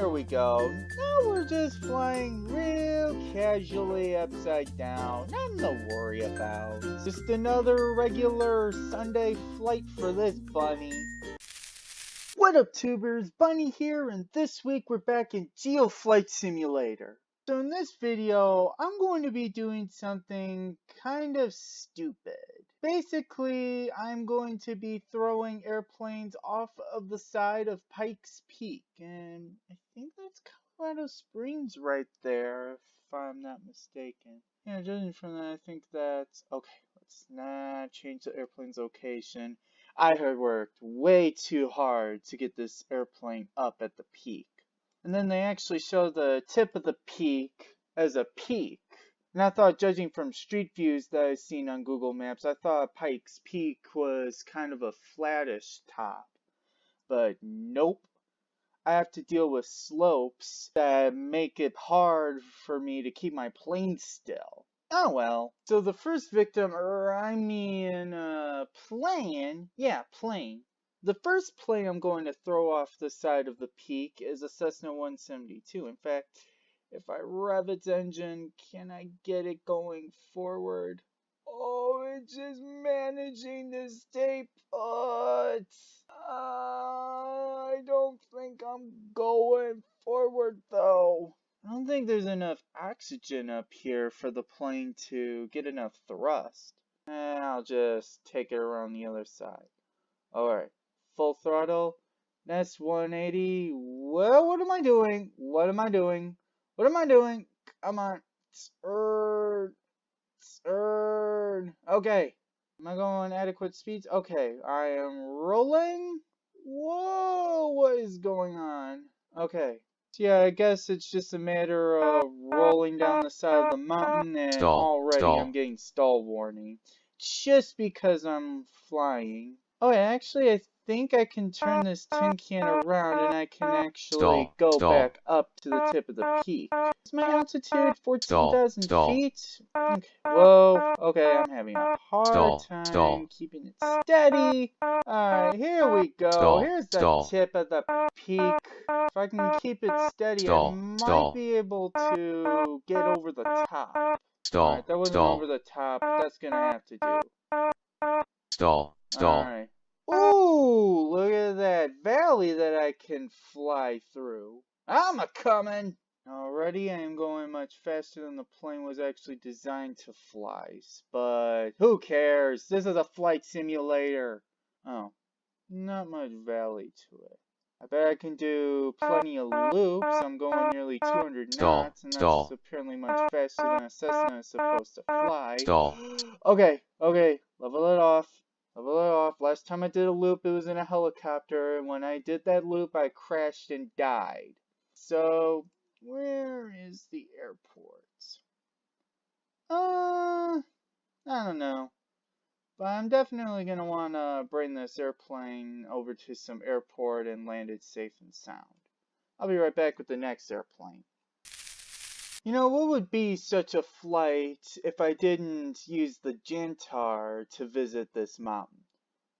there we go. Now we're just flying real casually upside down. Nothing to worry about. Just another regular Sunday flight for this bunny. What up, tubers? Bunny here, and this week we're back in Geo Flight Simulator. So in this video, I'm going to be doing something kind of stupid. Basically, I'm going to be throwing airplanes off of the side of Pike's Peak, and I think that's Colorado Springs right there, if I'm not mistaken. Yeah, judging from that, I think that's... Okay, let's not change the airplane's location. I had worked way too hard to get this airplane up at the peak. And then they actually show the tip of the peak as a peak. And I thought, judging from street views that I've seen on Google Maps, I thought Pike's Peak was kind of a flattish top. But nope. I have to deal with slopes that make it hard for me to keep my plane still. Oh well. So the first victim, plane. Yeah, plane. The first plane I'm going to throw off the side of the peak is a Cessna 172. In fact, if I rev its engine, can I get it going forward? Oh, it's just managing to stay put. I don't think I'm going forward though. I don't think there's enough oxygen up here for the plane to get enough thrust. I'll just take it around the other side. Alright, full throttle. That's 180. Well, what am I doing? What am I doing? What am I doing? Come on. Okay. Am I going adequate speeds? Okay, I am rolling. Whoa, what is going on? Okay. So yeah, I guess it's just a matter of rolling down the side of the mountain, and already I'm getting stall warning. Just because I'm flying. Oh, actually, I think I can turn this tin can around and I can actually go back up to the tip of the peak. Is my altitude 14,000 feet? Okay. Whoa. Okay, I'm having a hard time keeping it steady. Alright, here we go. Here's the tip of the peak. If I can keep it steady, I might be able to get over the top. Alright, that wasn't over the top. That's gonna have to do. Alright. Ooh, look at that valley that I can fly through. I'm a-coming! Already, I am going much faster than the plane was actually designed to fly. But who cares? This is a flight simulator. Oh, not much valley to it. I bet I can do plenty of loops. I'm going nearly 200 knots, and that's apparently much faster than a Cessna is supposed to fly. Okay, level it off. Level it off. Last time I did a loop, it was in a helicopter, and when I did that loop, I crashed and died. So, where is the airport? I don't know. But I'm definitely going to want to bring this airplane over to some airport and land it safe and sound. I'll be right back with the next airplane. You know, what would be such a flight if I didn't use the Jantar to visit this mountain?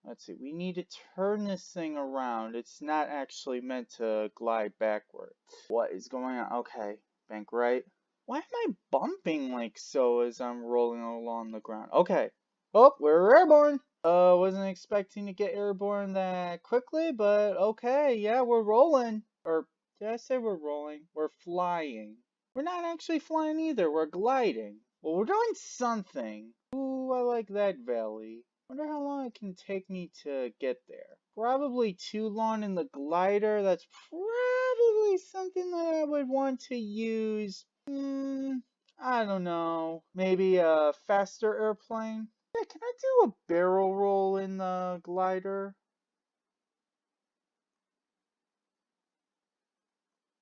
Let's see, we need to turn this thing around. It's not actually meant to glide backwards. What is going on? Okay, bank right. Why am I bumping like so as I'm rolling along the ground? Okay. Oh, we're airborne. Wasn't expecting to get airborne that quickly, but okay, yeah, we're rolling. Or did I say we're rolling? We're flying. We're not actually flying either, we're gliding. Well, we're doing something. Ooh, I like that valley. Wonder how long it can take me to get there. Probably too long in the glider. That's probably something that I would want to use. I don't know. Maybe a faster airplane? Yeah, can I do a barrel roll in the glider?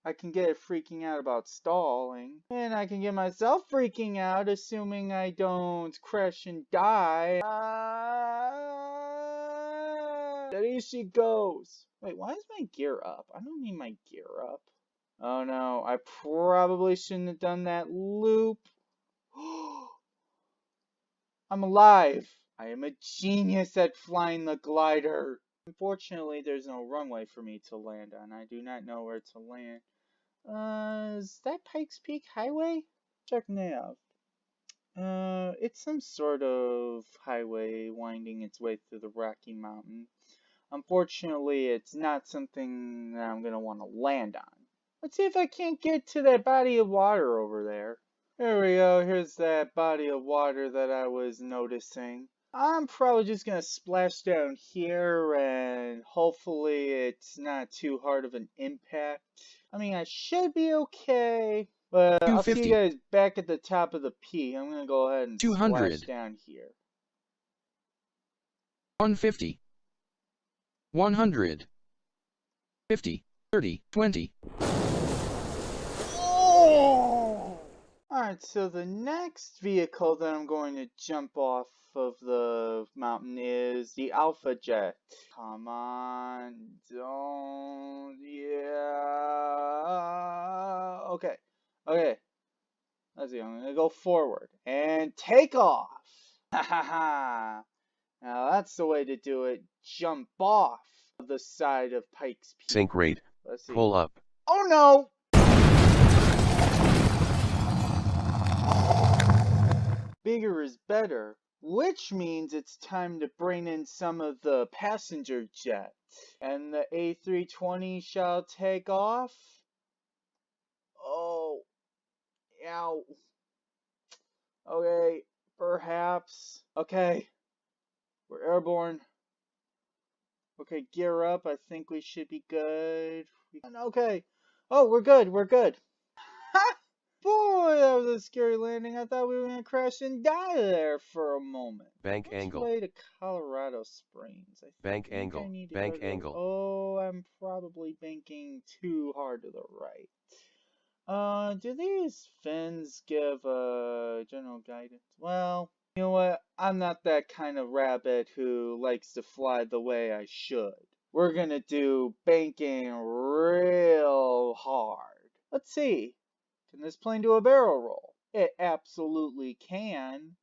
I can get it freaking out about stalling. And I can get myself freaking out, assuming I don't crash and die. There she goes. Wait, why is my gear up? I don't need my gear up. Oh no, I probably shouldn't have done that loop. I'm alive. I am a genius at flying the glider. Unfortunately, there's no runway for me to land on. I do not know where to land. Is that Pikes Peak Highway? Check nav. It's some sort of highway winding its way through the Rocky Mountain. Unfortunately, it's not something that I'm gonna want to land on. Let's see if I can't get to that body of water over there. There we go, here's that body of water that I was noticing. I'm probably just gonna splash down here and hopefully it's not too hard of an impact. I mean, I should be okay, but I'll see you 250, guys back at the top of the peak. I'm gonna go ahead and splash 200, down here. 150, 100, 50, 30, 20. Oh! Alright, so the next vehicle that I'm going to jump off of the mountain is the Alpha Jet. Come on, don't, yeah, okay, let's see, I'm gonna go forward and take off. Ha ha ha, now that's the way to do it, jump off of the side of Pike's Peak. Sync rate. Let's see. Pull up. Oh no! Bigger is better, which means it's time to bring in some of the passenger jets. And the A320 shall take off. Oh, ow. Okay, perhaps. Okay, we're airborne. Okay, gear up. I think we should be good. Okay. Oh, we're good. We're good. Ha! Boy, that was a scary landing. I thought we were going to crash and die there for a moment. Bank Which angle. way to Colorado Springs? I Bank think angle. I need to Bank go to angle. Oh, I'm probably banking too hard to the right. Do these fins give general guidance? Well, you know what? I'm not that kind of rabbit who likes to fly the way I should. We're gonna do banking real hard. Let's see. Can this plane do a barrel roll? It absolutely can.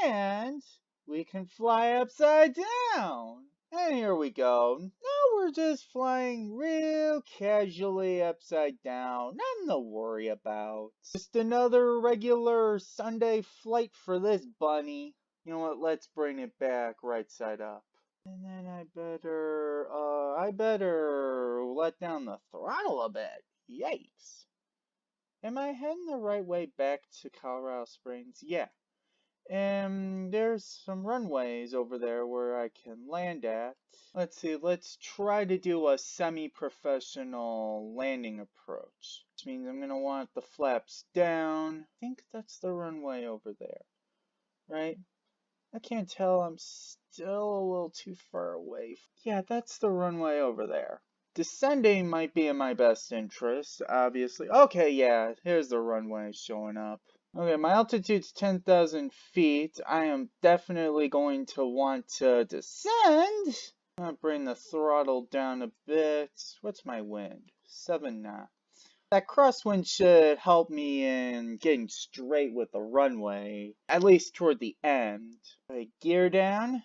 And we can fly upside down. And here we go. Now we're just flying real casually upside down. Nothing to worry about. Just another regular Sunday flight for this bunny. You know what? Let's bring it back right side up. And then I better let down the throttle a bit. Yikes. Am I heading the right way back to Colorado Springs? Yeah. And there's some runways over there where I can land at. Let's see, let's try to do a semi-professional landing approach. Which means I'm going to want the flaps down. I think that's the runway over there, right? I can't tell, I'm still a little too far away. Yeah, that's the runway over there. Descending might be in my best interest, obviously. Okay, yeah, here's the runway showing up. Okay, my altitude's 10,000 feet. I am definitely going to want to descend. I'm gonna bring the throttle down a bit. What's my wind? 7 knots. That crosswind should help me in getting straight with the runway, at least toward the end. Okay, gear down.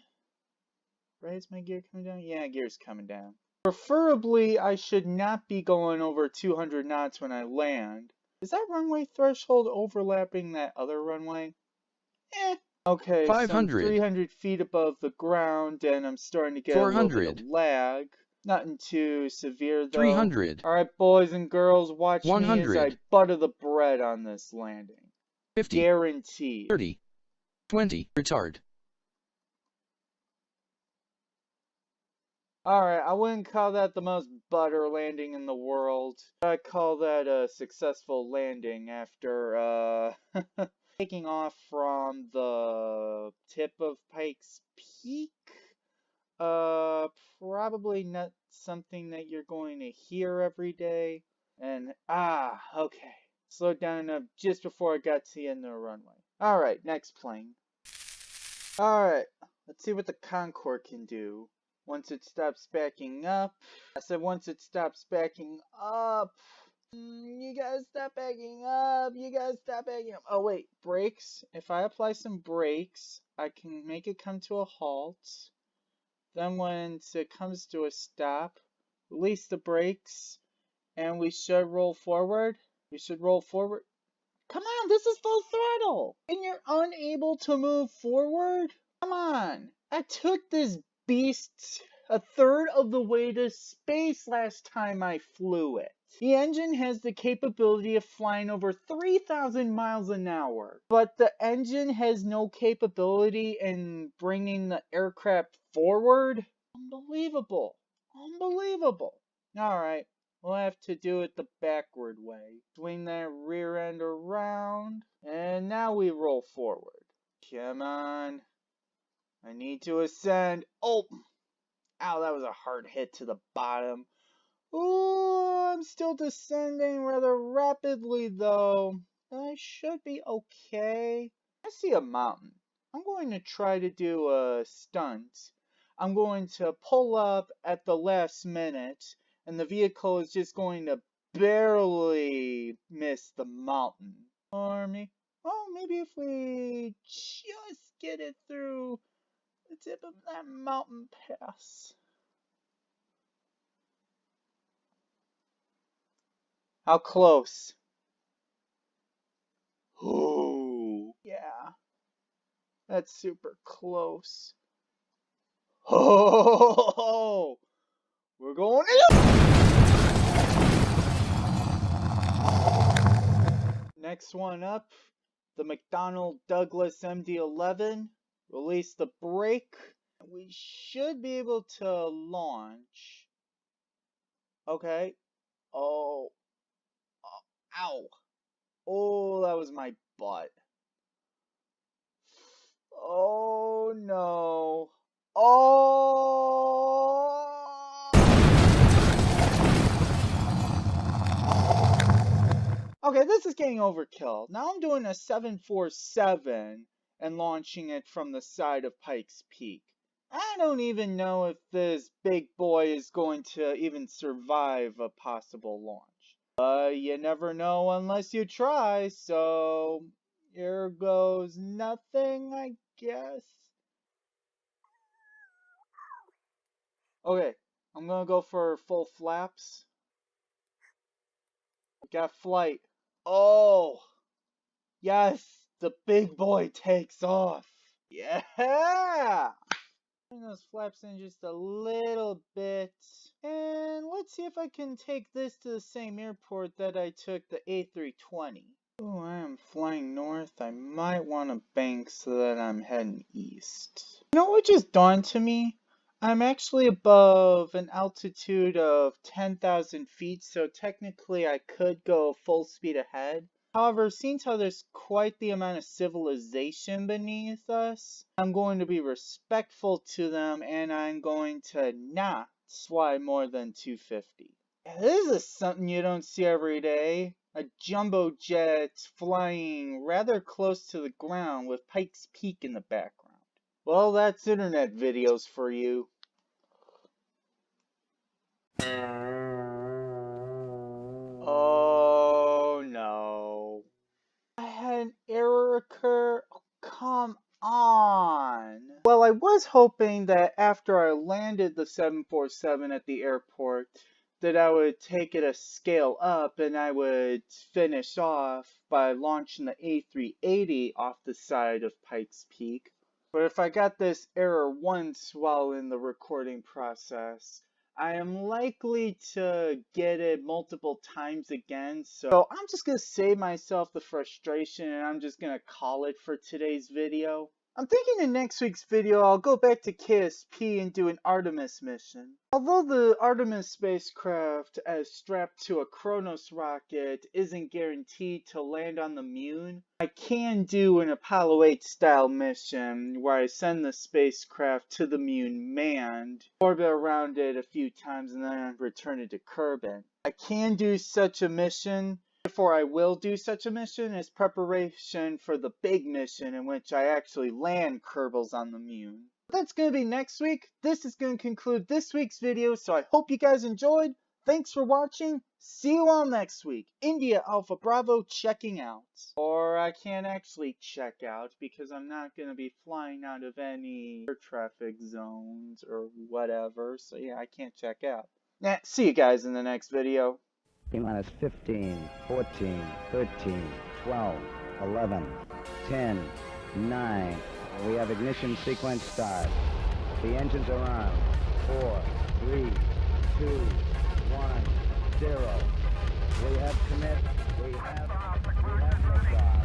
Right, is my gear coming down? Yeah, gear's coming down. Preferably, I should not be going over 200 knots when I land. Is that runway threshold overlapping that other runway? Okay, so I'm 500, 300 feet above the ground, and I'm starting to get a little bit of 400, lag. Nothing too severe, though. 300, Alright, boys and girls, watch me as I 100, butter the bread on this landing. 50, Guaranteed. 30, 20. Retard. Alright, I wouldn't call that the most butter landing in the world. I'd call that a successful landing after, taking off from the tip of Pike's Peak. Probably not something that you're going to hear every day. And, okay. Slowed down enough just before I got to the end of the runway. Alright, next plane. Alright, let's see what the Concorde can do. Once it stops backing up. I said once it stops backing up. You guys stop backing up. You guys stop backing up. Oh wait, brakes. If I apply some brakes, I can make it come to a halt. Then once it comes to a stop, release the brakes And we should roll forward. We should roll forward. Come on, this is full throttle. And you're unable to move forward? Come on. I took this beast a third of the way to space last time I flew it. The engine has the capability of flying over 3,000 miles an hour, but the engine has no capability in bringing the aircraft forward? Unbelievable. Unbelievable. Alright, we'll have to do it the backward way. Swing that rear end around, and now we roll forward. Come on. I need to ascend. Oh! Ow, that was a hard hit to the bottom. Ooh, I'm still descending rather rapidly though. I should be okay. I see a mountain. I'm going to try to do a stunt. I'm going to pull up at the last minute, and the vehicle is just going to barely miss the mountain. Or maybe if we just get it through the tip of that mountain pass. How close? Oh, yeah. That's super close. Oh, we're going in. Next one up, the McDonnell Douglas MD-11. Release the brake. We should be able to launch. Okay. Oh. Ow. Oh, that was my butt. Oh no. Oh. Okay, this is getting overkill. Now I'm doing a 747 and launching it from the side of Pike's Peak. I don't even know if this big boy is going to even survive a possible launch. You never know unless you try, so here goes nothing, I guess. Okay, I'm gonna go for full flaps. Got flight. Oh, yes, the big boy takes off. Yeah! Turn those flaps in just a little bit. And let's see if I can take this to the same airport that I took the E13. Oh, I am flying north. I might want to bank so that I'm heading east. You know what just dawned to me? I'm actually above an altitude of 10,000 feet, so technically I could go full speed ahead. However, since how there's quite the amount of civilization beneath us, I'm going to be respectful to them and I'm going to not fly more than 250. This is something you don't see every day. A jumbo jet flying rather close to the ground with Pike's Peak in the background. Well, that's internet videos for you. Oh no. I had an error occur. Oh, come on. Well, I was hoping that after I landed the 747 at the airport, that I would take it a scale up and I would finish off by launching the A380 off the side of Pike's Peak. But if I got this error once while in the recording process, I am likely to get it multiple times again, so I'm just going to save myself the frustration and I'm just going to call it for today's video. I'm thinking in next week's video I'll go back to KSP and do an Artemis mission. Although the Artemis spacecraft as strapped to a Kronos rocket isn't guaranteed to land on the moon, I can do an Apollo 8 style mission where I send the spacecraft to the moon manned, orbit around it a few times and then return it to Kerbin. I can do such a mission. Therefore, I will do such a mission as preparation for the big mission in which I actually land Kerbals on the moon. That's going to be next week. This is going to conclude this week's video, so I hope you guys enjoyed. Thanks for watching. See you all next week. India Alpha Bravo checking out. Or I can't actually check out because I'm not going to be flying out of any air traffic zones or whatever. So yeah, I can't check out. See you guys in the next video. T-minus 15, 14, 13, 12, 11, 10, 9. We have ignition sequence start. The engines are on. 4, 3, 2, 1, 0. We have commit. We have liftoff.